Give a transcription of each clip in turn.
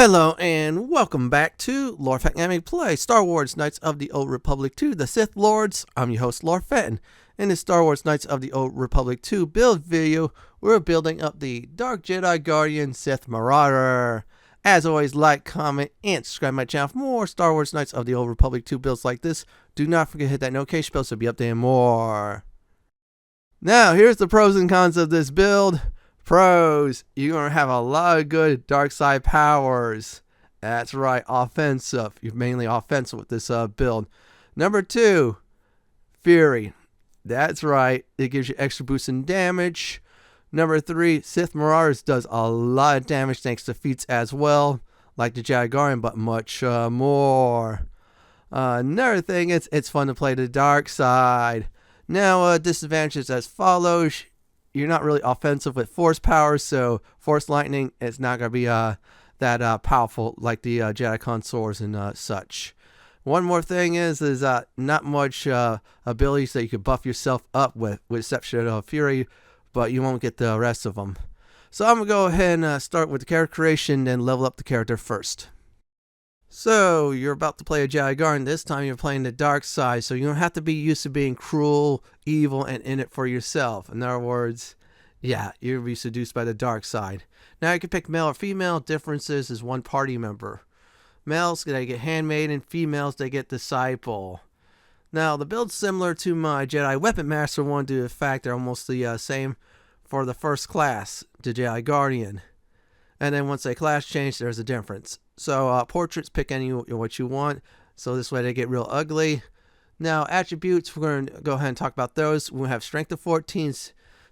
Hello and welcome back to Lord Fenton Anime Play Star Wars Knights of the Old Republic 2 The Sith Lords. I'm your host Lord Fenton. In this Star Wars Knights of the Old Republic 2 build video, we're building up the Dark Jedi Guardian Sith Marauder. As always, like, comment, and subscribe to my channel for more Star Wars Knights of the Old Republic 2 builds like this. Do not forget to hit that notification bell so you'll be updating more. Now, here's the pros and cons of this build. Pros, you're going to have a lot of good dark side powers. That's right, offensive. You're mainly offensive with this build. Number 2, Fury. That's right, it gives you extra boost in damage. Number 3, Sith Marauders does a lot of damage thanks to feats as well, like the Jedi Guardian, but much more. Another thing, it's fun to play the dark side. Now, disadvantages as follows. You're not really offensive with force powers, so force lightning is not going to be that powerful like the Jedi consorts and such. One more thing is not much abilities that you could buff yourself up with exception of Fury, but you won't get the rest of them. So I'm going to go ahead and start with the character creation, then level up the character first. So, you're about to play a Jedi Guardian. This time you're playing the dark side, so you don't have to be used to being cruel, evil, and in it for yourself. In other words, yeah, you'll be seduced by the dark side. Now you can pick male or female. Differences is one party member. Males, they get handmaiden. Females, they get disciple. Now, the build's similar to my Jedi Weapon Master one due to the fact they're almost the same for the first class, the Jedi Guardian. And then once they class change, there's a difference. So portraits, pick any what you want. So this way they get real ugly. Now attributes, we're going to go ahead and talk about those. We have strength of 14.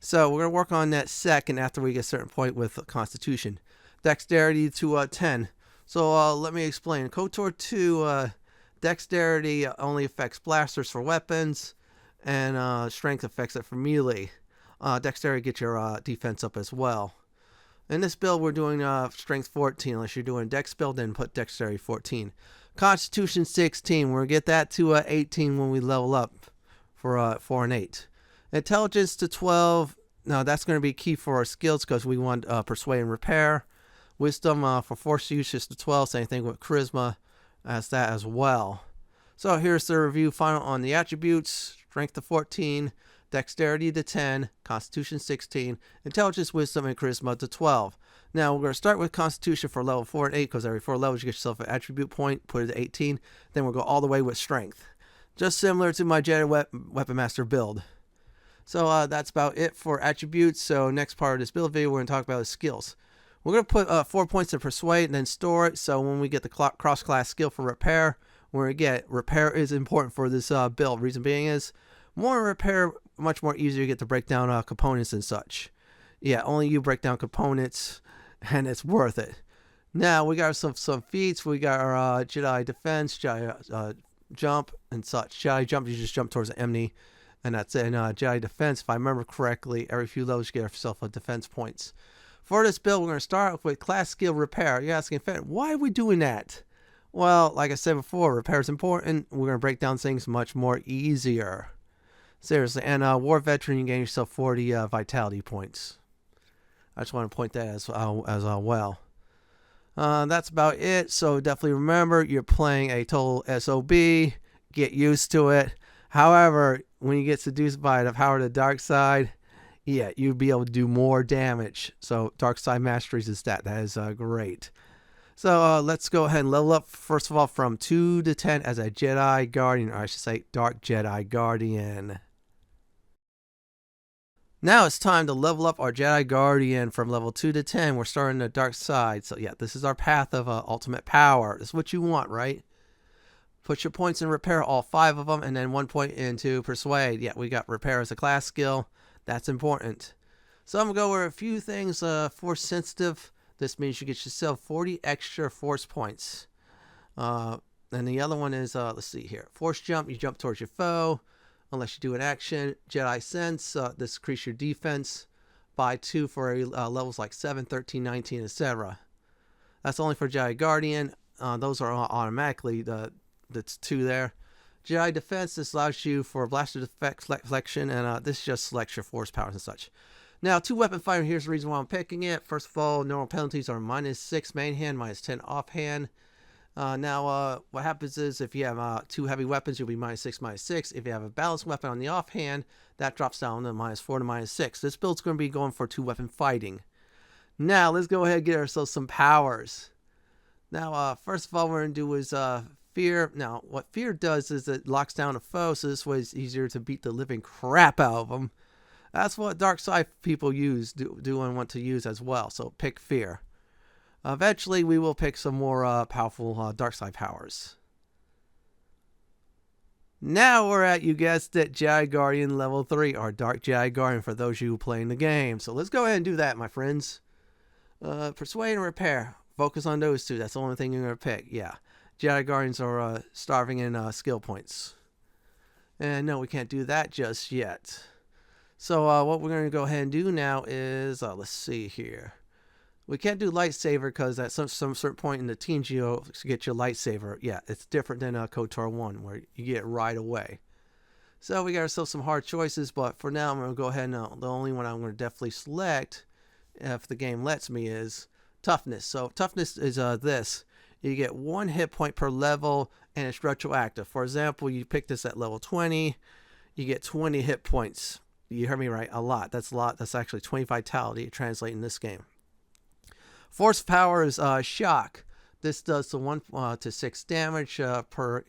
So we're going to work on that second after we get a certain point with Constitution. Dexterity to 10. So let me explain. KotOR 2, dexterity only affects blasters for weapons. And strength affects it for melee. Dexterity gets your defense up as well. In this build, we're doing strength 14. Unless you're doing dex build, then put dexterity 14. Constitution 16. We're going to get that to 18 when we level up for 4 and 8. Intelligence to 12. Now, that's going to be key for our skills because we want persuade and repair. Wisdom for force use is to 12. Same thing with charisma as that as well. So here's the review final on the attributes. Strength to 14. Dexterity to 10, Constitution 16, Intelligence, Wisdom, and Charisma to 12. Now, we're going to start with Constitution for level 4 and 8, because every 4 levels you get yourself an attribute point, put it to 18. Then we'll go all the way with Strength. Just similar to my Jedi Weapon Master build. So that's about it for attributes. So next part of this build video, we're going to talk about the skills. We're going to put 4 points to Persuade and then store it. So when we get the cross-class skill for Repair, we're going to get Repair is important for this build. Reason being is, more repair, much more easier to get to break down components and such. Yeah, only you break down components, and it's worth it. Now, we got some feats. We got our Jedi Defense, Jedi Jump, and such. Jedi Jump, you just jump towards the enemy, and that's it. And Jedi Defense, if I remember correctly, every few levels you get yourself a defense points. For this build, we're going to start with class skill Repair. You're asking, why are we doing that? Well, like I said before, repair is important. We're going to break down things much more easier. Seriously, and War Veteran, you gain yourself 40 Vitality points. I just want to point that as well. That's about it. So definitely remember, you're playing a total SOB. Get used to it. However, when you get seduced by the power of the dark side, yeah, you'll be able to do more damage. So dark side masteries is that. That is great. So let's go ahead and level up, first of all, from 2 to 10 as a Jedi Guardian, or I should say Dark Jedi Guardian. Now it's time to level up our Jedi Guardian from level 2 to 10. We're starting the dark side. So yeah, this is our path of ultimate power. This is what you want, right? Put your points in Repair, all 5 of them, and then 1 point into Persuade. Yeah, we got Repair as a class skill. That's important. So I'm going to go over a few things. Force sensitive. This means you get yourself 40 extra force points. And the other one is, let's see here. Force jump, you jump towards your foe. Unless you do an action. Jedi Sense, this increases your defense by 2 for levels like 7, 13, 19, etc. That's only for Jedi Guardian. Those are automatically the 2 there. Jedi Defense, this allows you for blaster deflection, and this just selects your force powers and such. Now, 2-weapon fighter, here's the reason why I'm picking it. First of all, normal penalties are -6 main hand, -10 offhand. What happens is if you have 2 heavy weapons, you'll be -6, -6. If you have a balanced weapon on the offhand, that drops down to -4 to -6. This build's going to be going for 2-weapon fighting. Now, let's go ahead and get ourselves some powers. Now, first of all, what we're going to do is fear. Now, what fear does is it locks down a foe, so this way it's easier to beat the living crap out of them. That's what dark side people do and want to use as well, so pick fear. Eventually, we will pick some more powerful dark side powers. Now we're at, you guessed it, Jedi Guardian level 3, or Dark Jedi Guardian for those of you playing the game. So let's go ahead and do that, my friends. Persuade and Repair. Focus on those two. That's the only thing you're going to pick. Yeah. Jedi Guardians are starving in skill points. And no, we can't do that just yet. So what we're going to go ahead and do now is, let's see here. We can't do Lightsaber because at some certain point in the teams you'll get your Lightsaber. Yeah, it's different than KotOR 1 where you get it right away. So we got ourselves some hard choices, but for now I'm going to go ahead and the only one I'm going to definitely select, if the game lets me, is Toughness. So Toughness is this. You get 1 hit point per level and it's retroactive. For example, you pick this at level 20, you get 20 hit points. You heard me right, a lot. That's a lot. That's actually 20 vitality to translate in this game. Force power is Shock. This does the 1 to 6 damage per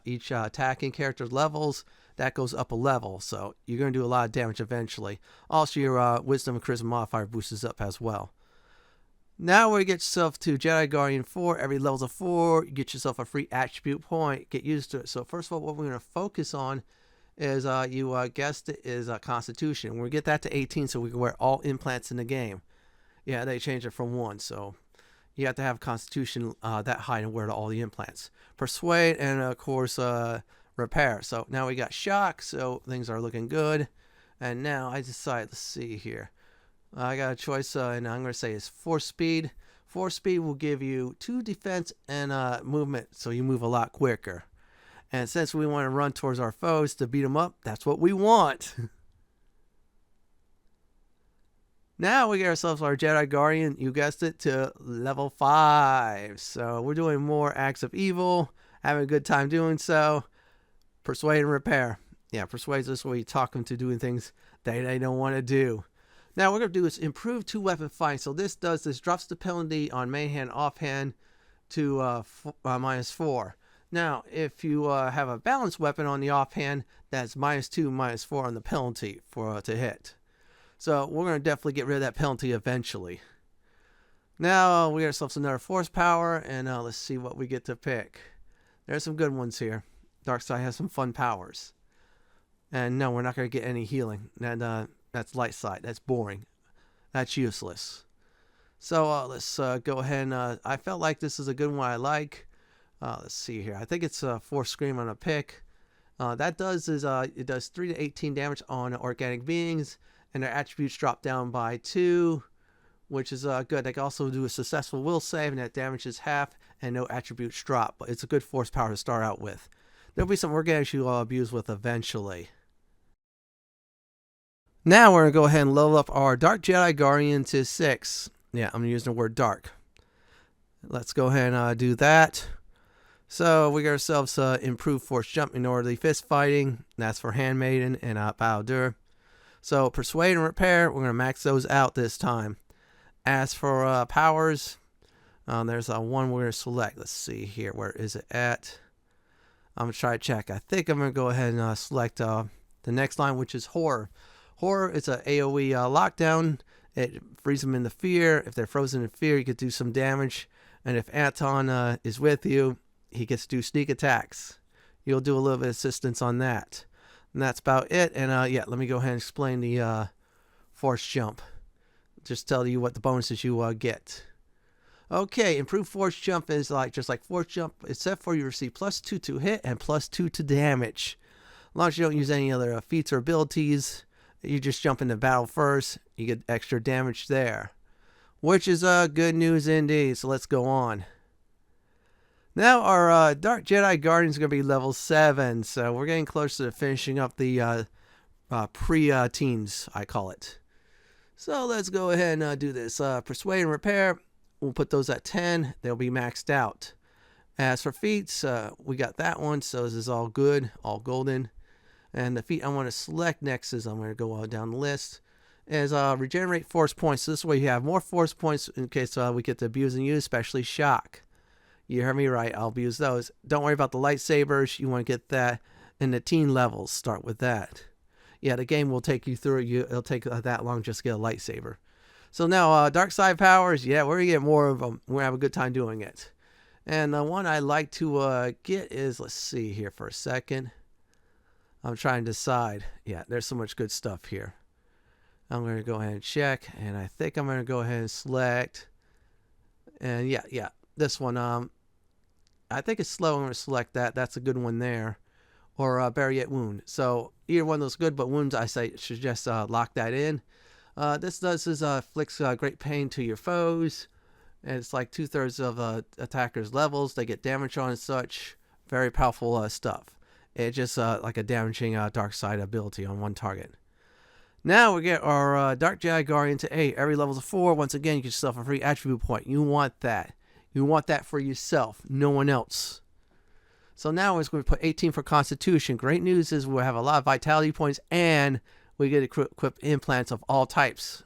each attacking character's levels. That goes up a level, so you're going to do a lot of damage eventually. Also, your Wisdom and Charisma modifier boosts up as well. Now we get yourself to Jedi Guardian 4. Every level's a 4. You get yourself a free attribute point. Get used to it. So first of all, what we're going to focus on is, you guessed it, is Constitution. We'll get that to 18 so we can wear all implants in the game. Yeah, they changed it from 1, so you have to have Constitution that high to wear all the implants. Persuade and, of course, Repair. So now we got Shock, so things are looking good. And now I decide, let's see here. I got a choice, and I'm going to say it's Force Speed. Force Speed will give you 2 defense and movement, so you move a lot quicker. And since we want to run towards our foes to beat them up, that's what we want. Now we get ourselves our Jedi Guardian, you guessed it, to level 5. So we're doing more acts of evil, having a good time doing so. Persuade and Repair. Yeah, Persuade is where you talk them to doing things they don't want to do. Now what we're going to do is improve 2-weapon fighting. So this drops the penalty on main hand, offhand to -4. Now, if you have a balanced weapon on the offhand, that's -2, -4 on the penalty to hit. So we're going to definitely get rid of that penalty eventually. Now we got ourselves another force power, and let's see what we get to pick. There's some good ones here. Dark side has some fun powers. And no, we're not going to get any healing. And that's light side. That's boring. That's useless. So let's go ahead and I felt like this is a good one I like. Let's see here. I think it's Force Scream on a pick. That does is it does 3 to 18 damage on organic beings, and their attributes drop down by 2, which is good. They can also do a successful will save, and that damage is half, and no attributes drop. But it's a good force power to start out with. There'll be some organics you'll abuse with eventually. Now we're going to go ahead and level up our Dark Jedi Guardian to 6. Yeah, I'm using the word dark. Let's go ahead and do that. So we got ourselves improved force jump in orderly fist fighting. That's for Handmaiden and Baldur. So Persuade and Repair, we're going to max those out this time. As for powers, there's one we're going to select. Let's see here. Where is it at? I'm going to try to check. I think I'm going to go ahead and select the next line, which is Horror. Horror is an AoE lockdown. It frees them in the fear. If they're frozen in fear, you could do some damage. And if Anton is with you, he gets to do sneak attacks. You'll do a little bit of assistance on that. And that's about it. And yeah, let me go ahead and explain the force jump. Just tell you what the bonuses you get. Okay, improved force jump is just like force jump, except for you receive +2 to hit and +2 to damage. As long as you don't use any other feats or abilities, you just jump into battle first, you get extra damage there. Which is good news indeed, so let's go on. Now our Dark Jedi Guardian is going to be level 7, so we're getting close to finishing up the pre-teens, I call it. So let's go ahead and do this. Persuade and repair, we'll put those at 10. They'll be maxed out. As for feats, we got that one, so this is all good, all golden. And the feat I want to select next is I'm going to go down the list. Is regenerate force points. So this way you have more force points in case we get to abuse and use, especially shock. You heard me right, I'll abuse those. Don't worry about the lightsabers. You want to get that in the teen levels. Start with that. Yeah, the game will take you through it. It'll take that long just to get a lightsaber. So now, dark side powers, yeah, we're going to get more of them. We're going to have a good time doing it. And the one I like to get is, let's see here for a second. I'm trying to decide. Yeah, there's so much good stuff here. I'm going to go ahead and check. And I think I'm going to go ahead and select. And yeah, this one. I think it's slow. I'm going to select that. That's a good one there. Or better yet, wound. So either one of those good, but wounds I say should just lock that in. This does is inflicts great pain to your foes. And it's like 2/3 of attackers' levels. They get damage on and such. Very powerful stuff. It's just like a damaging dark side ability on one target. Now we get our Dark Jedi Guardian to 8. Every level's a 4. Once again, you get yourself a free attribute point. You want that. You want that for yourself. No one else. So now we're going to put 18 for Constitution. Great news is we'll have a lot of vitality points and we get equip implants of all types.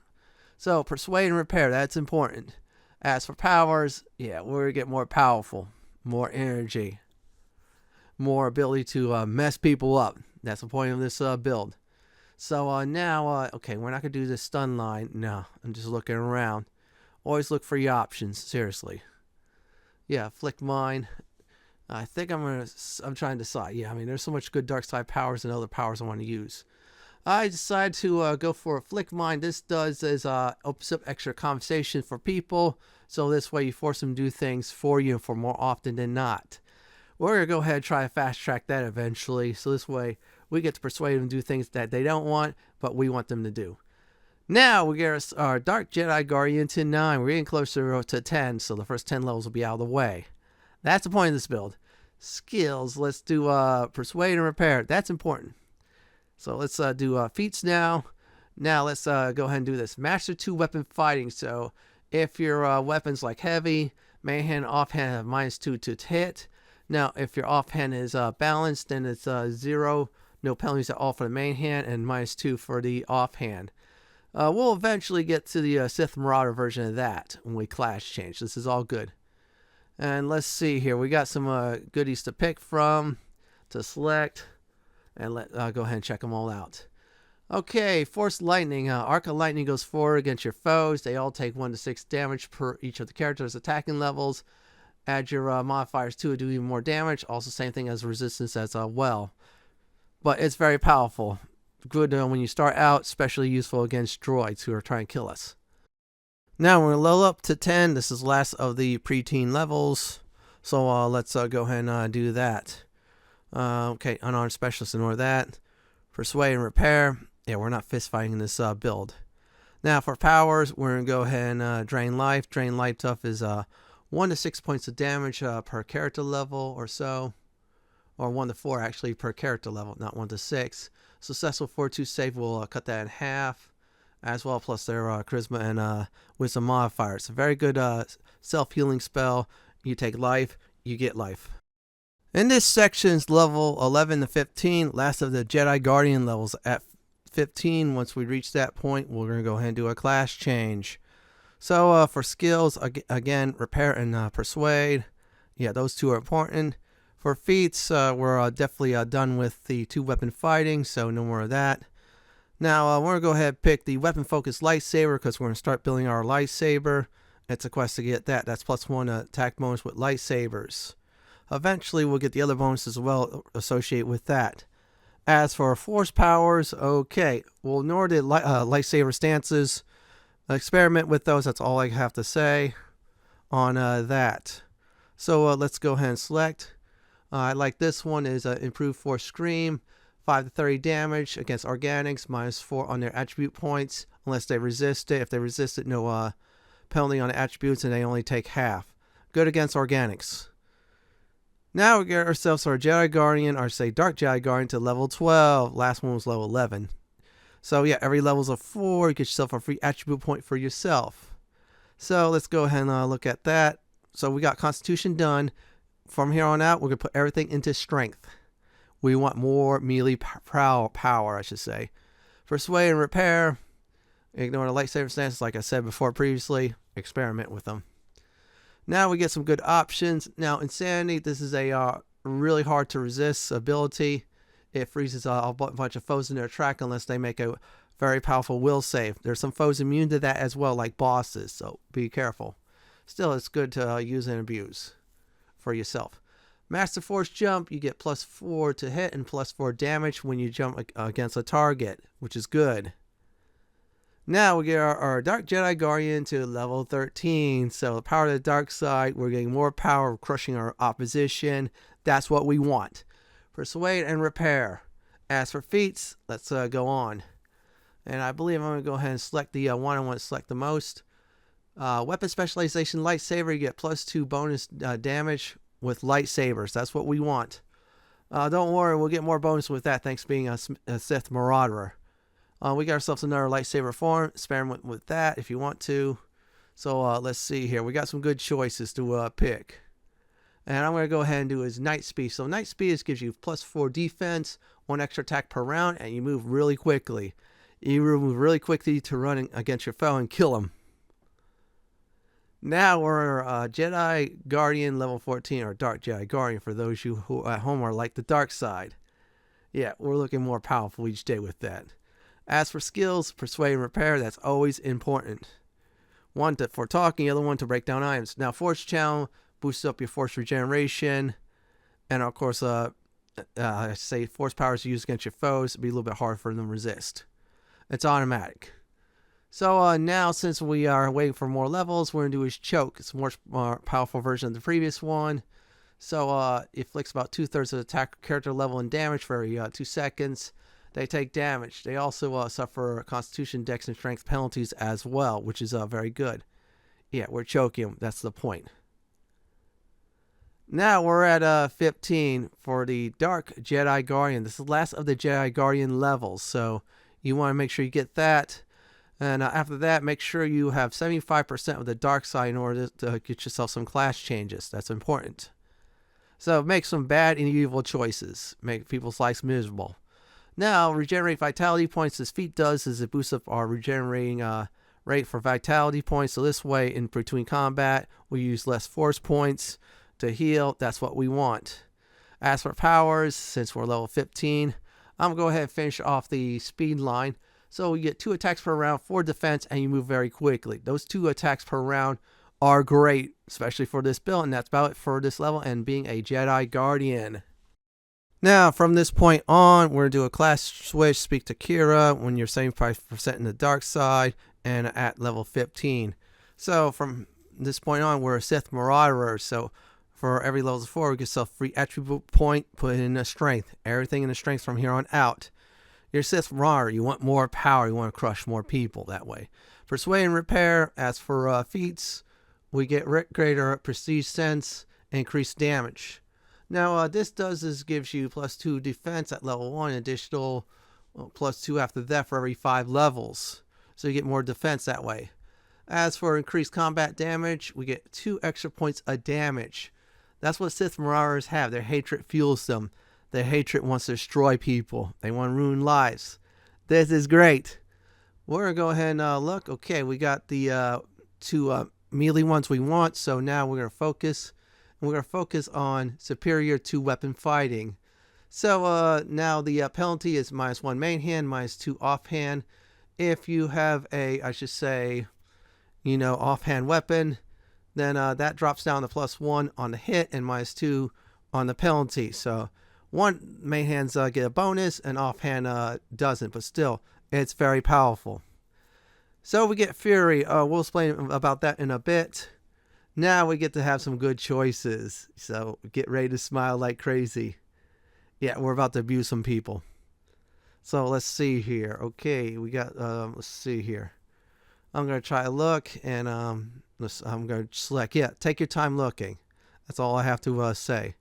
So Persuade and Repair, that's important. As for powers, yeah, we're going to get more powerful, more energy, more ability to mess people up. That's the point of this build. So now, okay, we're not going to do this stun line. No, I'm just looking around. Always look for your options, seriously. Yeah, Flick Mine. I think I'm trying to decide. Yeah, I mean, there's so much good dark side powers and other powers I want to use. I decided to go for a Flick Mine. This does is opens up extra conversation for people. So this way you force them to do things for you for more often than not. We're going to go ahead and try to fast track that eventually. So this way we get to persuade them to do things that they don't want, but we want them to do. Now we get our Dark Jedi Guardian to 9. We're getting closer to 10, so the first 10 levels will be out of the way. That's the point of this build. Skills, let's do Persuade and Repair. That's important. So let's do feats now. Now let's go ahead and do this. Master 2 weapon fighting. So if your weapon's like heavy, main hand, offhand have -2 to hit. Now if your offhand is balanced, then it's 0. No penalties at all for the main hand and -2 for the offhand. We'll eventually get to the Sith Marauder version of that when we class change. This is all good. And let's see here. We got some goodies to pick from, to select. And let's go ahead and check them all out. Okay, Force Lightning. Arc of Lightning goes forward against your foes. They all take 1 to 6 damage per each of the characters' attacking levels. Add your modifiers to it to do even more damage. Also same thing as resistance as well. But it's very powerful. Good when you start out, especially useful against droids who are trying to kill us. Now we're going to level up to 10. This is the last of the preteen levels. So let's go ahead and do that. Okay, Unarmed Specialist, ignore that. Persuade and Repair. Yeah, we're not fist fighting in this build. Now for powers, we're going to go ahead and Drain Life. Drain Life Tough is 1 to 6 points of damage per character level or so. Or 1 to 4 actually per character level, not 1 to 6. Successful 4-2 save will cut that in half. As well, plus their charisma and wisdom modifier. It's a very good self-healing spell. You take life, you get life. In this section's level 11 to 15, last of the Jedi Guardian levels at 15. Once we reach that point, we're going to go ahead and do a class change. So for skills, again, Repair and Persuade. Yeah, those two are important. For feats, we're definitely done with the 2 weapon fighting, so no more of that. Now, we're going to go ahead and pick the weapon-focused lightsaber because we're going to start building our lightsaber. It's a quest to get that. That's +1 attack bonus with lightsabers. Eventually, we'll get the other bonuses as well associated with that. As for force powers, okay, we'll ignore the lightsaber stances. Experiment with those. That's all I have to say on that. So let's go ahead and select. I like this one is improved force scream. 5 to 30 damage against organics, -4 on their attribute points, unless they resist it. If they resist it, no penalty on the attributes, and they only take half. Good against organics. Now we get ourselves our Jedi Guardian, or say Dark Jedi Guardian, to level 12. Last one was level 11. So yeah, every level's a 4. You get yourself a free attribute point for yourself. So let's go ahead and look at that. So we got Constitution done. From here on out, we're going to put everything into strength. We want more melee power, I should say. Persuade and repair. Ignore the lightsaber stances, like I said before previously. Experiment with them. Now we get some good options. Now, Insanity, this is a really hard to resist ability. It freezes a bunch of foes in their track unless they make a very powerful will save. There's some foes immune to that as well, like bosses, so be careful. Still, it's good to use and abuse for yourself. Master Force Jump, you get +4 to hit and +4 damage when you jump against a target, which is good. Now we get our Dark Jedi Guardian to level 13. So the power of the dark side, we're getting more power, crushing our opposition. That's what we want. Persuade and repair. As for feats, let's go on. And I believe I'm going to go ahead and select the one I want to select the most. Weapon specialization lightsaber, you get +2 bonus damage with lightsabers. That's what we want. Don't worry, we'll get more bonus with that thanks to being a Sith Marauder. We got ourselves another lightsaber form. Experiment with that if you want to. So let's see here. We got some good choices to pick. And I'm going to go ahead and do his Night Speed. So Night Speed gives you +4 defense, 1 extra attack per round, and you move really quickly. You move really quickly to run against your foe and kill him. Now we're Jedi Guardian level 14, or Dark Jedi Guardian for those of you who at home are like the dark side. Yeah, we're looking more powerful each day with that. As for skills, Persuade and Repair, that's always important. One for talking, the other one to break down items. Now Force Channel boosts up your force regeneration, and of course, I say force powers used against your foes. It'd be a little bit hard for them to resist. It's automatic. So now, since we are waiting for more levels, we're going to do his Choke. It's a more powerful version of the previous one. So it inflicts about 2/3 of the attack character level and damage for every 2 seconds. They take damage. They also suffer Constitution, Dex, and Strength penalties as well, which is very good. Yeah, we're choking them. That's the point. Now we're at 15 for the Dark Jedi Guardian. This is the last of the Jedi Guardian levels, so you want to make sure you get that. And after that, make sure you have 75% of the dark side in order to get yourself some class changes. That's important. So make some bad and evil choices. Make people's lives miserable. Now, regenerate vitality points. This feat does is it boosts up our regenerating rate for vitality points. So this way, in between combat, we use less force points to heal. That's what we want. As for powers, since we're level 15, I'm going to go ahead and finish off the speed line. So you get 2 attacks per round, 4 defense, and you move very quickly. Those 2 attacks per round are great, especially for this build, and that's about it for this level and being a Jedi Guardian. Now, from this point on, we're going to do a class switch, speak to Kira when you're 75% in the dark side and at level 15. So from this point on, we're a Sith Marauder. So for every level 4, we get yourself free attribute point, put in a strength. Everything in the strength from here on out. You're Sith Marauder. You want more power. You want to crush more people that way. Persuade and Repair. As for feats, we get greater prestige sense and increased damage. Now, this does is gives you +2 defense at level 1, additional +2 after that for every 5 levels. So you get more defense that way. As for increased combat damage, we get 2 extra points of damage. That's what Sith Marauders have. Their hatred fuels them. Their hatred wants to destroy people. They want to ruin lives. This is great. We're going to go ahead and look. Okay, we got the 2 melee ones we want. So now we're going to focus. We're going to focus on superior 2 weapon fighting. So now the penalty is -1 main hand, -2 offhand. If you have a, I should say, offhand weapon, then that drops down to +1 on the hit and -2 on the penalty. So one main hands get a bonus and offhand doesn't, but still, it's very powerful. So we get Fury. We'll explain about that in a bit. Now we get to have some good choices. So get ready to smile like crazy. Yeah, we're about to abuse some people. So let's see here. Okay, we got, let's see here. I'm going to try to look and I'm going to select. Yeah, take your time looking. That's all I have to say.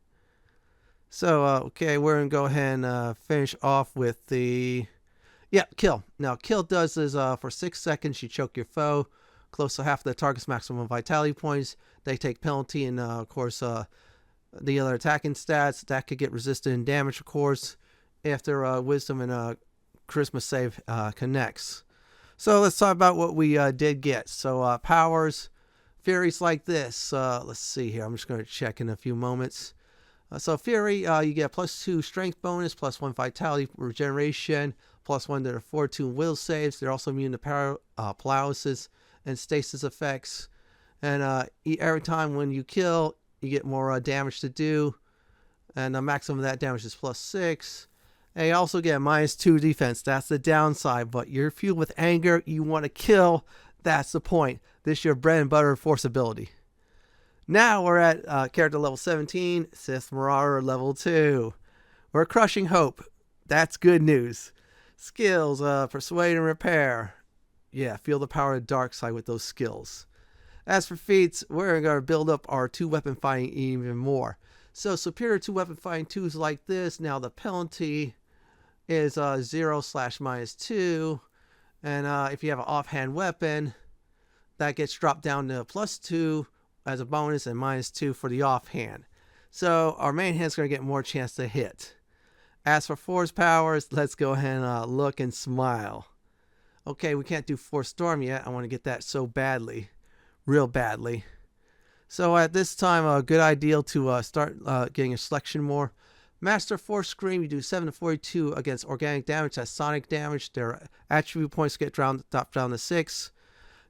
So, okay, we're going to go ahead and finish off with the... Yeah, kill. Now, kill does is for 6 seconds, you choke your foe. Close to half of the target's maximum vitality points. They take penalty, and of course, the other attacking stats. That could get resisted and damage, of course, after Wisdom and Charisma save connects. So let's talk about what we did get. So powers, Furies like this. Let's see here. I'm just going to check in a few moments. So Fury, you get a +2 strength bonus, +1 vitality regeneration, +1 to their fortitude will saves. They're also immune to paralysis and stasis effects. And every time when you kill, you get more damage to do. And the maximum of that damage is +6. And you also get a -2 defense. That's the downside. But you're fueled with anger. You want to kill. That's the point. This is your bread and butter force ability. Now we're at character level 17, Sith Marauder level 2. We're crushing hope. That's good news. Skills, persuade and repair. Yeah, feel the power of the dark side with those skills. As for feats, we're going to build up our 2-weapon fighting even more. So superior 2-weapon fighting 2s like this. Now the penalty is 0/-2. And if you have an offhand weapon, that gets dropped down to +2 as a bonus and -2 for the offhand. So our main hand's going to get more chance to hit. As for force powers, let's go ahead and look and smile. Okay, we can't do Force Storm yet. I want to get that so badly. Real badly. So at this time, a good idea to start getting a selection more. Master Force Scream, you do 7 to 42 against organic damage. That's sonic damage. Their attribute points get dropped down to 6.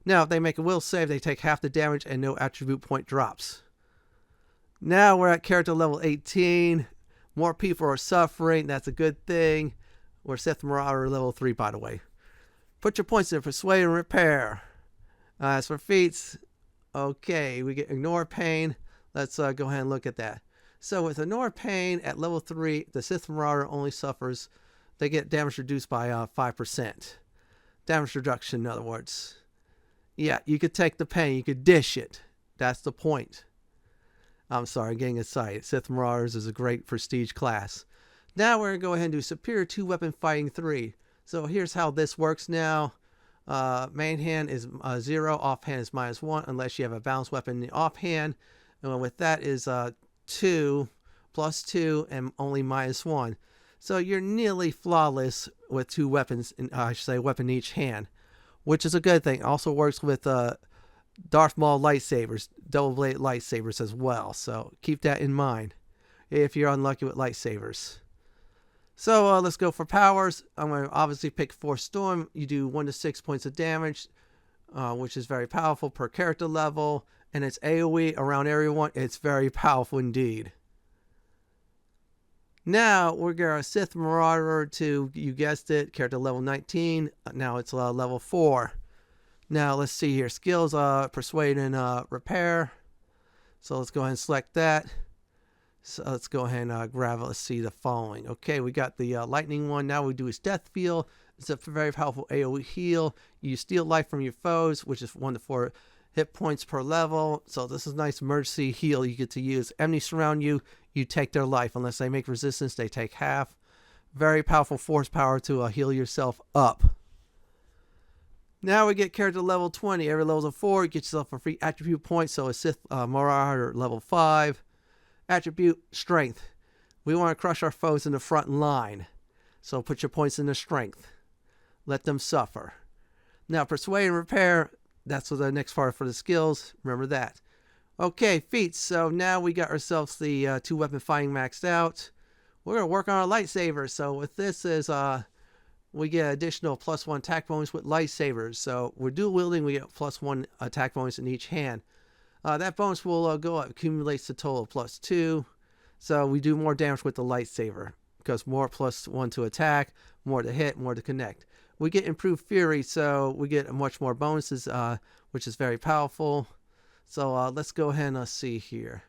Now, if they make a will save, they take half the damage and no attribute point drops. Now we're at character level 18. More people are suffering. That's a good thing. We're Sith Marauder level 3, by the way. Put your points in Persuade and Repair. As for feats, okay, we get Ignore Pain. Let's go ahead and look at that. So with Ignore Pain at level 3, the Sith Marauder only suffers. They get damage reduced by 5%. Damage reduction, in other words. Yeah, you could take the pain. You could dish it. That's the point. I'm sorry, I'm getting excited. Sith Marauders is a great prestige class. Now we're going to go ahead and do Superior 2-Weapon Fighting 3. So here's how this works now. Main hand is 0. Offhand is -1 unless you have a balanced weapon in the offhand. And with that is 2 +2 and only -1. So you're nearly flawless with 2 weapons, I should say weapon in each hand, which is a good thing. Also works with Darth Maul lightsabers, double-bladed lightsabers as well. So keep that in mind if you're unlucky with lightsabers. So let's go for powers. I'm going to obviously pick Force Storm. You do 1 to 6 points of damage, which is very powerful per character level. And it's AoE around everyone. It's very powerful indeed. Now we're going to Sith Marauder to, you guessed it, character level 19. Now it's level 4. Now let's see here. Skills, Persuade and Repair. So let's go ahead and select that. So let's go ahead and grab, let's see the following. Okay, we got the lightning one. Now we do his death feel. It's a very powerful AoE heal. You steal life from your foes, which is 1 to 4 hit points per level. So this is a nice emergency heal you get to use. Enemies surround you, you take their life. Unless they make resistance, they take half. Very powerful force power to heal yourself up. Now we get character level 20. Every level of 4, you get yourself a free attribute point. So a Sith Marauder level 5. Attribute Strength. We want to crush our foes in the front line. So put your points in the Strength. Let them suffer. Now Persuade and Repair. That's the next part for the skills. Remember that. Okay, feats. So now we got ourselves the 2-weapon fighting maxed out. We're going to work on our lightsabers. So with this is we get additional +1 attack bonus with lightsabers. So we're dual wielding. We get +1 attack bonus in each hand. That bonus will go up, accumulates the total of +2. So we do more damage with the lightsaber because more +1 to attack, more to hit, more to connect. We get improved fury, so we get much more bonuses, which is very powerful. So let's go ahead and see here.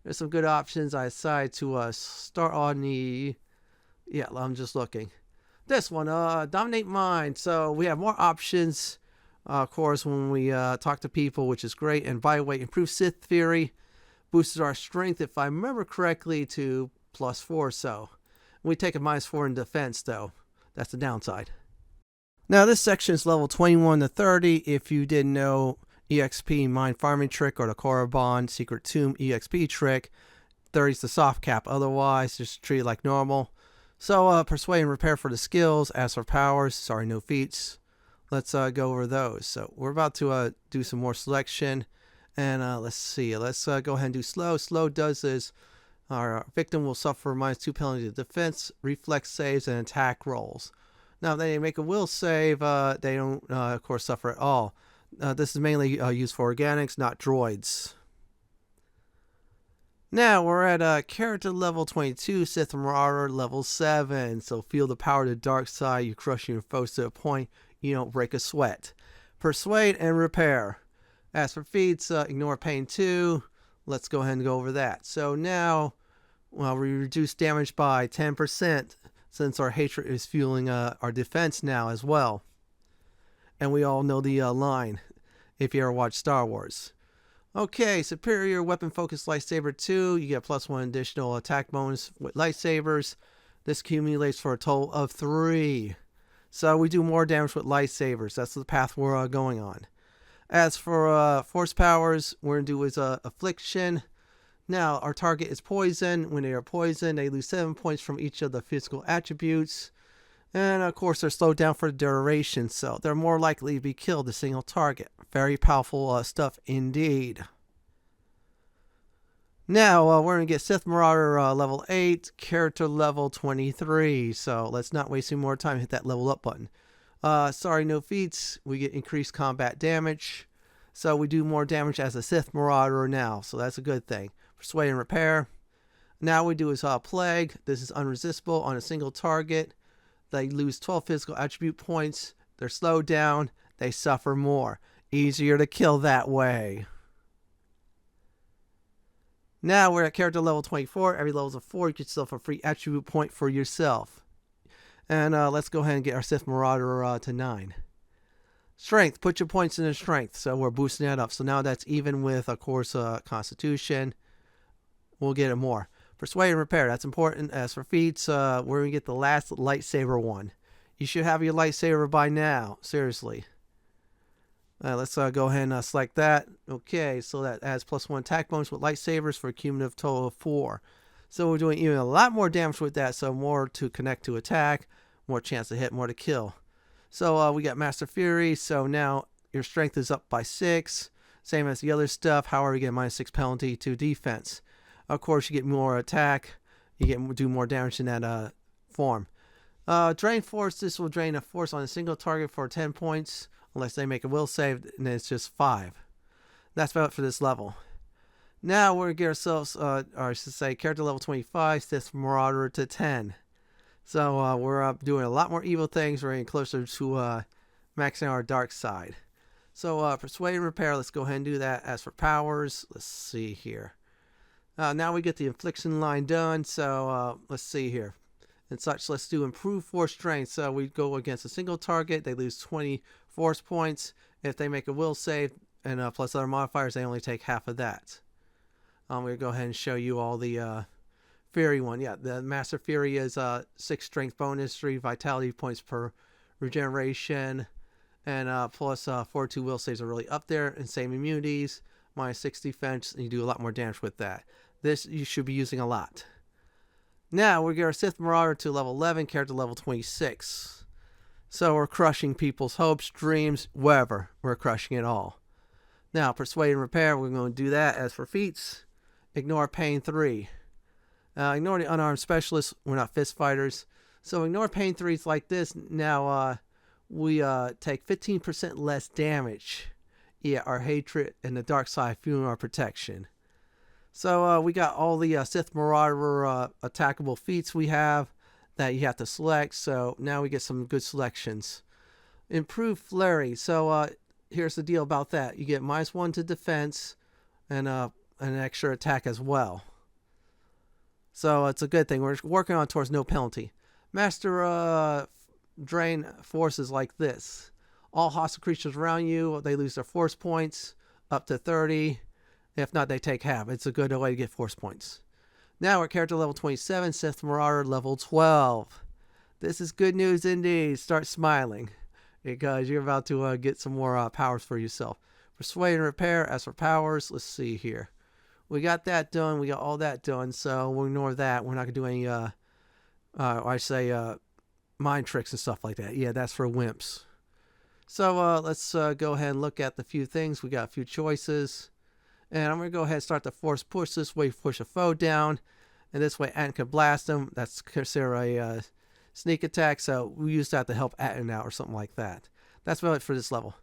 There's some good options. I decided to start on the, yeah, I'm just looking. This one, Dominate Mind. So we have more options. Of course, when we talk to people, which is great. And by the way, improved Sith Fury boosts our strength, if I remember correctly, to +4. So we take a -4 in defense, though. That's the downside. Now this section is level 21 to 30. If you didn't know, EXP Mind Farming Trick or the KotOR Bond Secret Tomb EXP Trick, 30 is the soft cap. Otherwise, just treat it like normal. So Persuade and Repair for the skills. As for powers, sorry, no feats. Let's go over those. So we're about to do some more selection. And let's see. Let's go ahead and do slow. Slow does is our victim will suffer -2 penalty to defense, reflex saves, and attack rolls. Now, if they make a will save, they don't, of course, suffer at all. This is mainly used for organics, not droids. Now, we're at character level 22, Sith Marauder level 7. So feel the power of the dark side. You crush your foes to a point you don't break a sweat. Persuade and Repair. As for feats, ignore pain 2. Let's go ahead and go over that. So now, well, we reduce damage by 10%. Since our hatred is fueling our defense now as well. And we all know the line, if you ever watch Star Wars. Okay, Superior Weapon Focused Lightsaber 2. You get +1 additional attack bonus with lightsabers. This accumulates for a total of 3. So we do more damage with lightsabers. That's the path we're going on. As for force powers, we're going to do is Affliction. Now, our target is poison. When they are poisoned, they lose 7 points from each of the physical attributes. And, of course, they're slowed down for the duration, so they're more likely to be killed a single target. Very powerful stuff indeed. Now, we're going to get Sith Marauder level 8, character level 23. So, let's not waste any more time. Hit that level up button. Sorry, no feats. We get increased combat damage. So, we do more damage as a Sith Marauder now, so that's a good thing. Persuade and Repair. Now we do is Plague. This is unresistible on a single target. They lose 12 physical attribute points. They're slowed down. They suffer more. Easier to kill that way. Now we're at character level 24. Every level is a 4. You get yourself a free attribute point for yourself. And let's go ahead and get our Sith Marauder to 9. Strength. Put your points in the strength. So we're boosting that up. So now that's even with, of course, Constitution. We'll get it more. Persuade and Repair, that's important. As for feats, we're going to get the last lightsaber one. You should have your lightsaber by now. Seriously. Let's go ahead and select that. Okay, so that adds +1 attack bonus with lightsabers for a cumulative total of 4. So we're doing even a lot more damage with that. So more to connect to attack, more chance to hit, more to kill. So we got Master Fury. So now your strength is up by 6. Same as the other stuff. However, you get -6 penalty to defense. Of course, you get more attack. You do more damage in that form. Drain Force. This will drain a force on a single target for 10 points. Unless they make a will save, and it's just 5. That's about it for this level. Now we're going to get ourselves, or I should say, character level 25, Sith Marauder to 10. So we're doing a lot more evil things. We're getting closer to maxing our dark side. So Persuade and Repair. Let's go ahead and do that. As for powers, let's see here. Now we get the infliction line done, so let's see here. And such, let's do improved force strength. So we go against a single target. They lose 20 force points. If they make a will save and plus other modifiers, they only take half of that. I'm going to go ahead and show you all the Fury one. Yeah, the Master Fury is 6 strength bonus, 3 vitality points per regeneration, and plus 4-2 will saves are really up there, and same immunities, -6 defense, and you do a lot more damage with that. This you should be using a lot. Now we get our Sith Marauder to level 11, character level 26. So we're crushing people's hopes, dreams, whatever. We're crushing it all. Now, Persuade and Repair, we're going to do that. As for feats, ignore pain 3. Ignore the unarmed specialists. We're not fist fighters. So ignore pain 3 is like this. Now we take 15% less damage. Yeah, our hatred and the dark side fueling our protection. So we got all the Sith Marauder attackable feats we have that you have to select. So now we get some good selections. Improved Flurry. So here's the deal about that. You get -1 to defense and an extra attack as well. So it's a good thing. We're working on towards no penalty. Master Drain forces like this. All hostile creatures around you, they lose their force points up to 30. If not, they take half. It's a good way to get force points. Now we're at character level 27, Sith Marauder level 12. This is good news indeed. Start smiling. because you're about to get some more powers for yourself. Persuade and repair. As for powers, let's see here. We got that done. We got all that done. So we'll ignore that. We're not gonna do any mind tricks and stuff like that. Yeah, that's for wimps. So let's go ahead and look at the few things. We got a few choices. And I'm going to go ahead and start the force push. This way, push a foe down. And this way, Atten can blast them. That's considered a sneak attack. So we use that to help Atten out or something like that. That's about it for this level.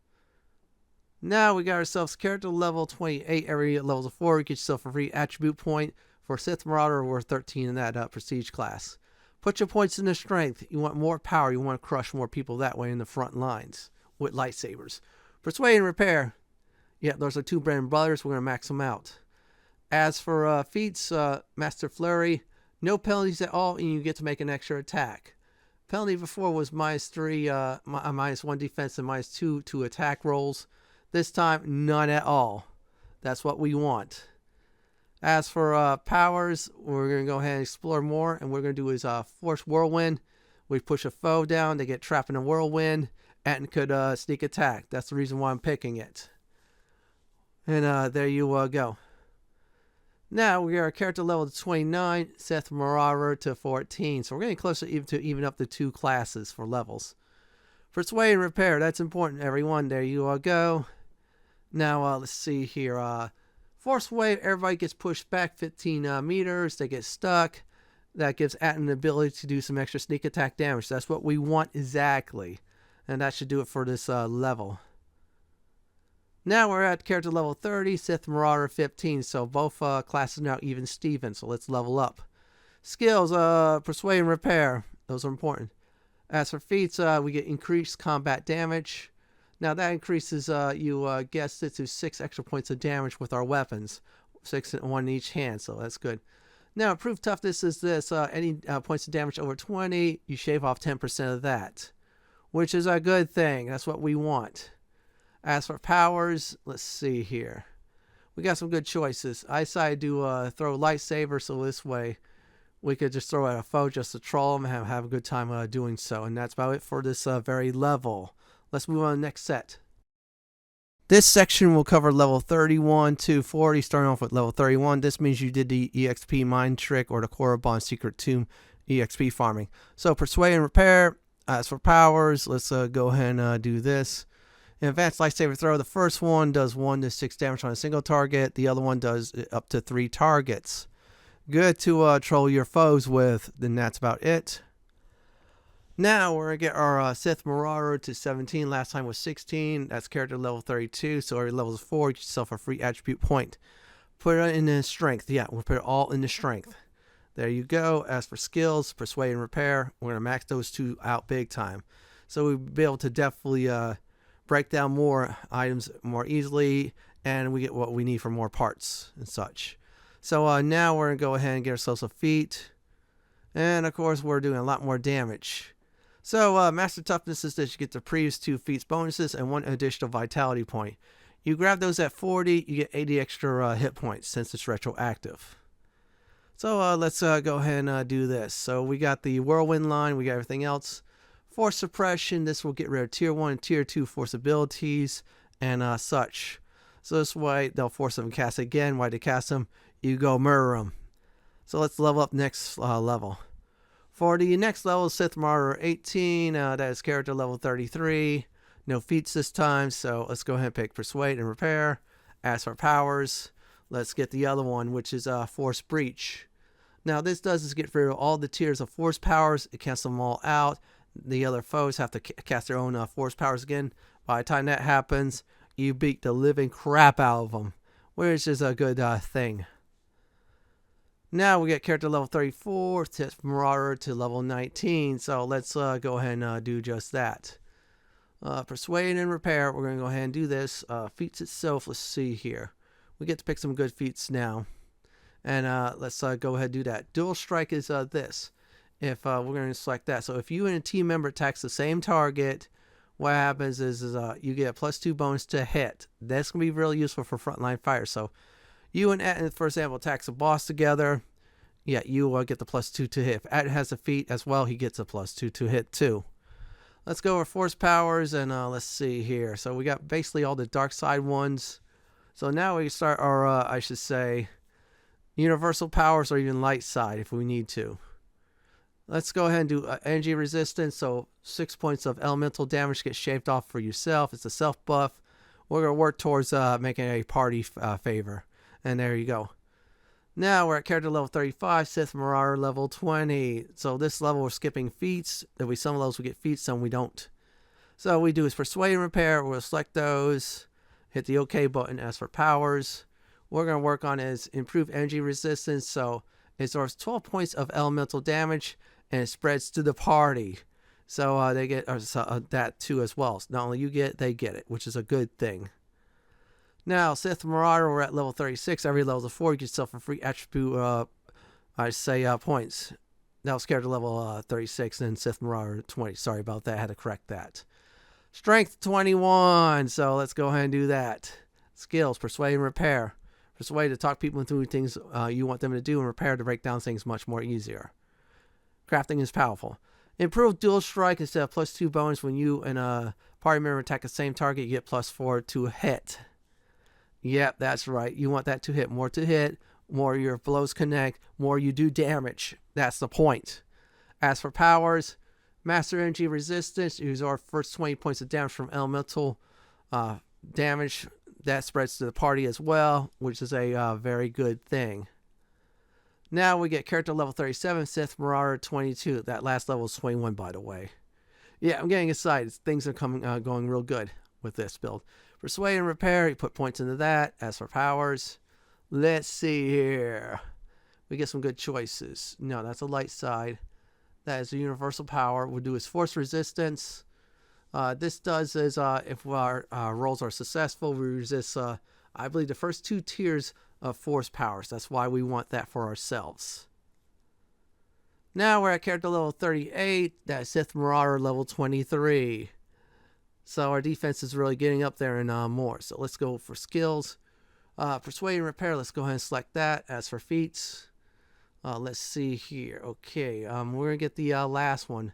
Now we got ourselves character level 28. Every level of 4, you get yourself a free attribute point. For Sith Marauder, we're 13 in that prestige class. Put your points into strength. You want more power. You want to crush more people that way in the front lines with lightsabers. Persuade and repair. Yeah, those are 2 brand brothers. We're going to max them out. As for feats, Master Flurry, no penalties at all, and you get to make an extra attack. Penalty before was -3, -1 defense, and -2 to attack rolls. This time, none at all. That's what we want. As for powers, we're going to go ahead and explore more, and what we're going to do is Force Whirlwind. We push a foe down, they get trapped in a whirlwind, and could sneak attack. That's the reason why I'm picking it. And there you go. Now we are character level to 29, Sith Marauder to 14. So we're getting closer to even up the 2 classes for levels. Persuade and repair, that's important, everyone. There you go. Now let's see here. Force wave, everybody gets pushed back 15 meters. They get stuck. That gives Atten the ability to do some extra sneak attack damage. That's what we want exactly. And that should do it for this level. Now we're at character level 30, Sith Marauder 15. So both classes now even Steven. So let's level up. Skills, Persuade and Repair. Those are important. As for feats, we get increased combat damage. Now that increases, you guessed it, to 6 extra points of damage with our weapons. 6 and 1 in each hand, so that's good. Now improved toughness is this. Any points of damage over 20, you shave off 10% of that. Which is a good thing. That's what we want. As for powers, let's see here. We got some good choices. I decided to throw Lightsaber, so this way we could just throw at a foe just to troll them and have a good time doing so. And that's about it for this very level. Let's move on to the next set. This section will cover level 31 to 40, starting off with level 31. This means you did the EXP mind trick or the Korriban secret tomb EXP farming. So Persuade and Repair. As for powers, let's go ahead and do this. In Advanced Lightsaber Throw, the first one does 1 to 6 damage on a single target. The other one does up to 3 targets. Good to troll your foes with. Then that's about it. Now we're going to get our Sith Marauder to 17. Last time was 16. That's character level 32. So every level is 4. Get yourself a free attribute point. Put it in the strength. Yeah, we'll put it all in the strength. There you go. As for skills, Persuade and Repair, we're going to max those 2 out big time. So we'll be able to definitely break down more items more easily, and we get what we need for more parts and such. So now we're going to go ahead and get ourselves a feat. And of course, we're doing a lot more damage. So Master Toughness is this. You get the previous 2 feats bonuses and 1 additional vitality point. You grab those at 40, you get 80 extra hit points since it's retroactive. So let's go ahead and do this. So we got the Whirlwind line, we got everything else. Force Suppression, this will get rid of Tier 1 and Tier 2 force abilities and such. So this way, they'll force them to cast again. Why they cast them? You go murder them. So let's level up next level. For the next level, Sith Marauder 18, that is character level 33. No feats this time, so let's go ahead and pick Persuade and Repair. As for powers, let's get the other one, which is Force Breach. Now this does is get rid of all the tiers of force powers. It cancels them all out. The other foes have to cast their own force powers again. By the time that happens, you beat the living crap out of them, which is a good thing. Now we get character level 34, Sith Marauder to level 19. So let's go ahead and do just that. Persuade and Repair. We're going to go ahead and do this. Feats itself, let's see here. We get to pick some good feats now. And let's go ahead and do that. Dual Strike is this. If we're going to select that. So if you and a team member attacks the same target, what happens is you get a +2 bonus to hit. That's going to be really useful for frontline fire. So you and Atten, for example, attacks a boss together. Yeah, you get the +2 to hit. If Atten has a feat as well, he gets a +2 to hit too. Let's go over force powers, and let's see here. So we got basically all the dark side ones. So now we start our, I should say, universal powers or even light side if we need to. Let's go ahead and do energy resistance. So 6 points of elemental damage gets shaved off for yourself. It's a self buff. We're going to work towards making a party favor. And there you go. Now we're at character level 35, Sith Marauder level 20. So this level we're skipping feats. There'll be some levels we get feats, some we don't. So what we do is Persuade and Repair. We'll select those. Hit the OK button. As for powers, what we're going to work on is improve energy resistance. So it absorbs 12 points of elemental damage and it spreads to the party. So they get that too as well. So not only you get it, they get it, which is a good thing. Now, Sith Marauder, we're at level 36. Every level of 4, you get yourself a free attribute, points. That was character level 36, and then Sith Marauder 20. Sorry about that. I had to correct that. Strength 21. So let's go ahead and do that. Skills, Persuade and Repair. Persuade to talk people into doing things you want them to do, and Repair to break down things much more easier. Crafting is powerful. Improve dual strike instead of +2 bonus when you and a party member attack the same target. You get +4 to hit. Yep, that's right. You want that to hit. More to hit, more your blows connect, more you do damage. That's the point. As for powers, Master Energy Resistance. You absorb first 20 points of damage from elemental damage. That spreads to the party as well, which is a very good thing. Now we get character level 37, Sith Marauder 22. That last level is 21, by the way. Yeah, I'm getting excited. Things are going real good with this build. Persuade and Repair, you put points into that. As for powers, let's see here. We get some good choices. No, that's a light side. That is a universal power. We'll do is force resistance. This does is if our rolls are successful, we resist, I believe, the first 2 tiers of force powers. That's why we want that for ourselves. Now we're at character level 38. That's Sith Marauder level 23. So our defense is really getting up there and more. So let's go for skills. Persuade and Repair. Let's go ahead and select that. As for feats, let's see here. Okay, we're going to get the last one.